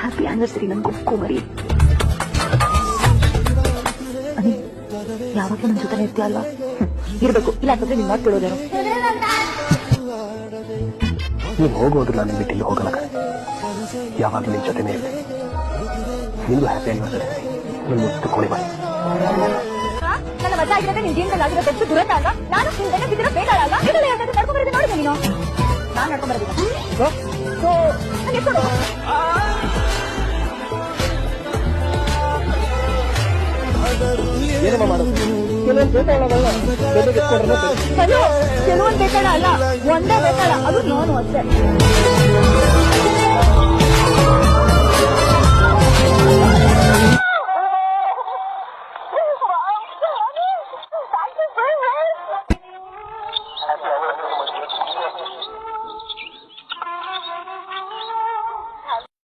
Happy anniversary ನನ್ ಒಪ್ಕೋ ಮರಿ. ಅನಿ ಯಾವಾಗ್ಲೂ ನನ್ ಜೊತೆ ಇರ್ತೀಯ ಅಲ್ವಾ? ಇರ್ಬೇಕು, ಇಲ್ಲ ಅಂತಂದ್ರೆ ನಿನ್ ಮಾತು ಕೇಳೋದೇನು? ನೀನು ಹೋಗೋದು ನಾನು ಬಿಟ್ಟು ಇಲ್ಲಿ ಹೋಗಲ್ಲ. ಯಾವಾಗಲೂ ನಿನ್ ಜೊತೆನೇ ಇರ್ತೀನಿ. ನಿಮ್ದು ಹ್ಯಾಪಿ ಆನಿವರ್ಸರಿ. ನನ್ನ ಮುತ್ತು ಕೋಳಿ ಮಾಡಿ. ನನ್ನ ಮಜಾ ಆಗಿರೋದೇ ನಿನ್ ಜೀವನದಲ್ಲಿ ಆಗಿರೋ ದೊಡ್ಡ ದುರಂತ ಅಲ್ಲ. ನಾನು ನಿನ್ ಬಿದ್ದಿರೋ ಬೇಡ ಅಲ್ಲ. ಇದೆಲ್ಲ ಯಾವ್ದಾದ್ರು ನಡ್ಕೊಂಡ್ ಬರೋದು ನೋಡಿದೆ ನೀನು. ನಾನ್ ನಡ್ಕೊಂಡ್ ಬರೋದಿಲ್ಲ. ನಾನು ಎತ್ಕೊಂಡು ಏನಮ್ಮ ಮಾಡೋದು? ಕೆಲವೊಂದು ಕೆಲವೊಂದು ಬೇತಾಳ ಅಲ್ಲ, ಒಂದೇ ಬೇತಾಳ, ಅದು ನಾನು ಅಷ್ಟೇ.